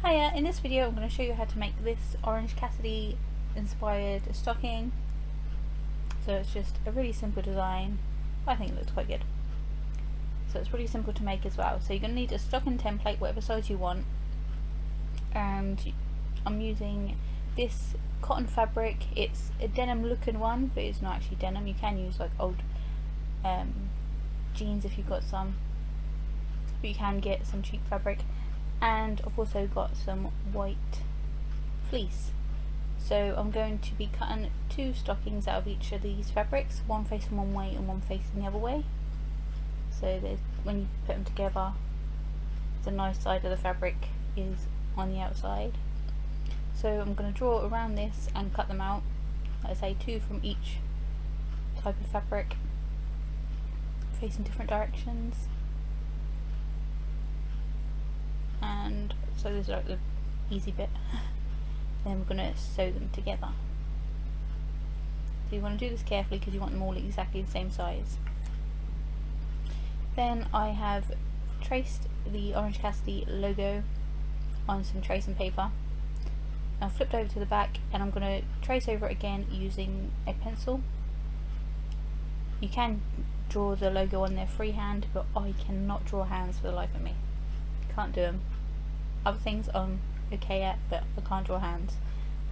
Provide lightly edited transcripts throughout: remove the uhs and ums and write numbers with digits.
Hiya, in this video I'm going to show you how to make this Orange Cassidy inspired stocking. So it's just a really simple design. I think it looks quite good. So it's really simple to make as well. So you're going to need a stocking template, whatever size you want. And I'm using this cotton fabric. It's a denim looking one, but it's not actually denim. You can use like old jeans if you've got some. But you can get some cheap fabric. And I've also got some white fleece. So I'm going to be cutting 2 stockings out of each of these fabrics, one facing one way and one facing the other way. So when you put them together, the nice side of the fabric is on the outside. So I'm going to draw around this and cut them out. Like I say, 2 from each type of fabric, facing different directions. And so this is like the easy bit. Then we're going to sew them together. So you want to do this carefully because you want them all exactly the same size. Then I have traced the Orange Cassidy logo on some tracing paper. I've flipped over to the back and I'm going to trace over it again using a pencil. You can draw the logo on there freehand, but I cannot draw hands for the life of me. Can't do them. Other things I'm okay at, but I can't draw hands.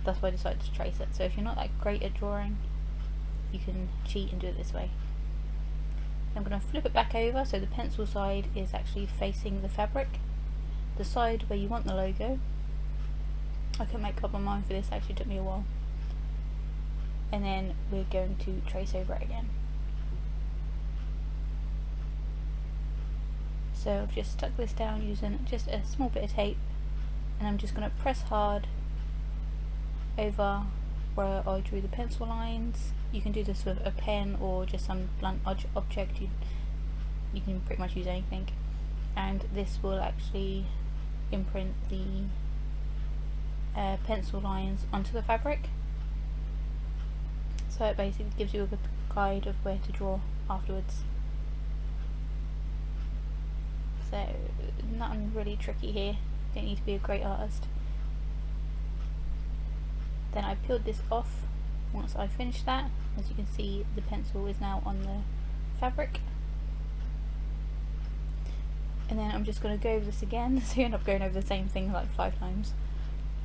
That's why I decided to trace it. So if you're not that great at drawing, you can cheat and do it this way. I'm going to flip it back over so the pencil side is actually facing the fabric. The side where you want the logo. I couldn't make up my mind for this, actually took me a while. And then we're going to trace over it again. So I've just stuck this down using just a small bit of tape, and I'm just going to press hard over where I drew the pencil lines. You can do this with a pen or just some blunt object. You can pretty much use anything, and this will actually imprint the pencil lines onto the fabric. So it basically gives you a good guide of where to draw afterwards. So nothing really tricky here, don't need to be a great artist. Then I peeled this off. Once I finished that, as you can see, the pencil is now on the fabric. And then I'm just going to go over this again, so you end up going over the same thing like 5 times.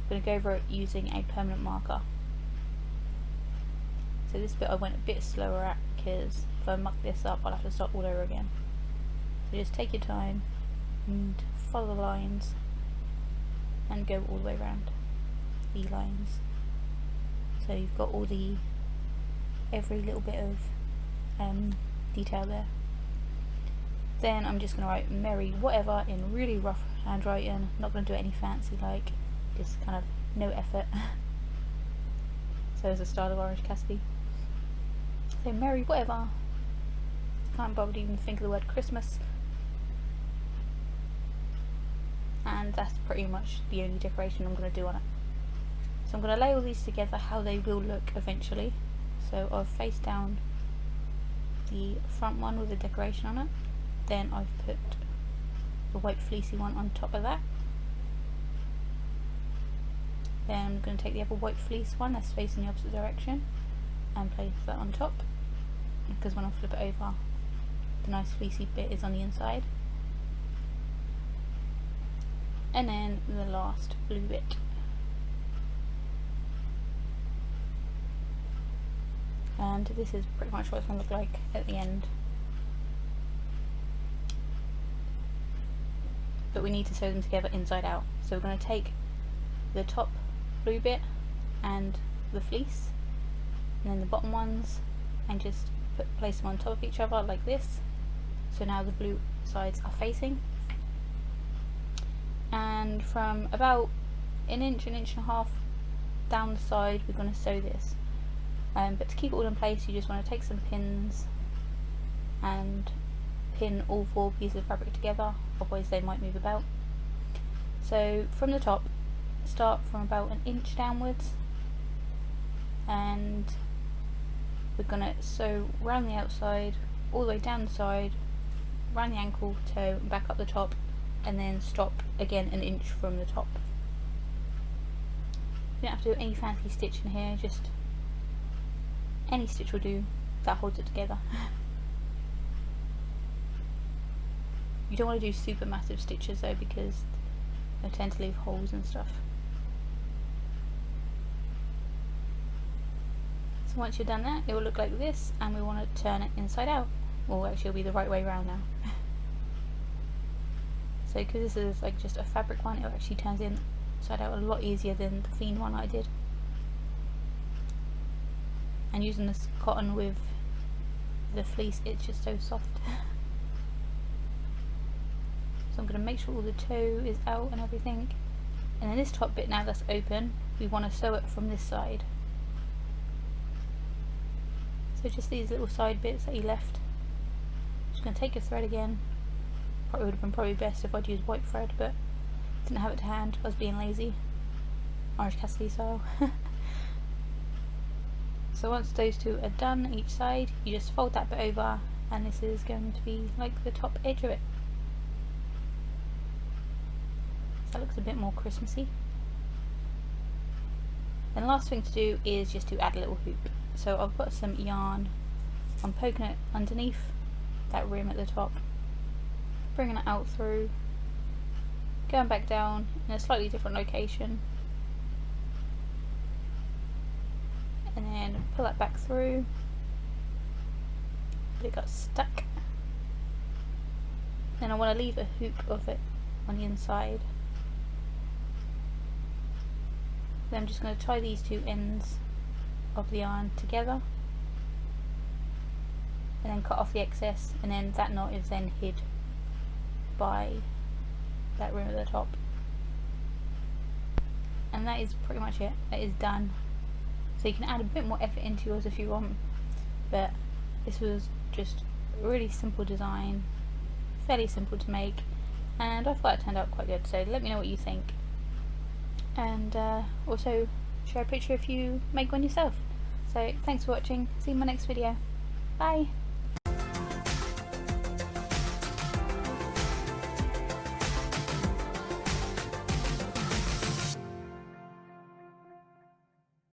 I'm going to go over it using a permanent marker. So this bit I went a bit slower at, because if I muck this up I'll have to start all over again. So just take your time and follow the lines and go all the way around the lines. So you've got all the every little bit of detail there. Then I'm just going to write Merry Whatever in really rough handwriting. Not going to do any fancy, like just kind of no effort. So it's the style of Orange Cassidy. So Merry Whatever. Can't bother to even think of the word Christmas. And that's pretty much the only decoration I'm going to do on it. So I'm going to lay all these together how they will look eventually. So I've faced down the front one with the decoration on it. Then I've put the white fleecy one on top of that. Then I'm going to take the other white fleece one that's facing the opposite direction and place that on top, because when I flip it over, the nice fleecy bit is on the inside. And then the last blue bit. And this is pretty much what it's going to look like at the end. But we need to sew them together inside out. So we're going to take the top blue bit and the fleece, and then the bottom ones, and just place them on top of each other like this. So now the blue sides are facing. And from about an inch and a half down the side we're going to sew this. But to keep it all in place you just want to take some pins and pin all 4 pieces of fabric together, otherwise they might move about. So from the top, start from about an inch downwards, and we're going to sew round the outside, all the way down the side, round the ankle, toe, and back up the top, and then stop again an inch from the top. You don't have to do any fancy stitch in here, just any stitch will do that holds it together. You don't want to do super massive stitches though, because they tend to leave holes and stuff. So once you've done that, it will look like this, and we want to turn it inside out. Well, actually it'll be the right way around now. So because this is like just a fabric one, it actually turns inside out a lot easier than the Fiend one I did. And using this cotton with the fleece, it's just so soft. So I'm going to make sure all the toe is out and everything. And then this top bit, now that's open, we want to sew it from this side. So just these little side bits that you left. Just going to take your thread again. Probably would have been probably best if I'd used white thread, but didn't have it to hand. I was being lazy. Orange Cassidy style. So once those two are done each side, you just fold that bit over, and this is going to be like the top edge of it. So that looks a bit more Christmassy. And the last thing to do is just to add a little hoop. So I've got some yarn, I'm poking it underneath that rim at the top, bringing it out through, going back down in a slightly different location, and then pull that back through, but it got stuck. Then I want to leave a hoop of it on the inside. Then I'm just going to tie these two ends of the yarn together and then cut off the excess, and then that knot is then hid by that rim at the top. And that is pretty much it. That is done. So you can add a bit more effort into yours if you want, but this was just a really simple design, fairly simple to make, and I thought it turned out quite good. So let me know what you think, and also share a picture if you make one yourself. So thanks for watching, see you in my next video, bye!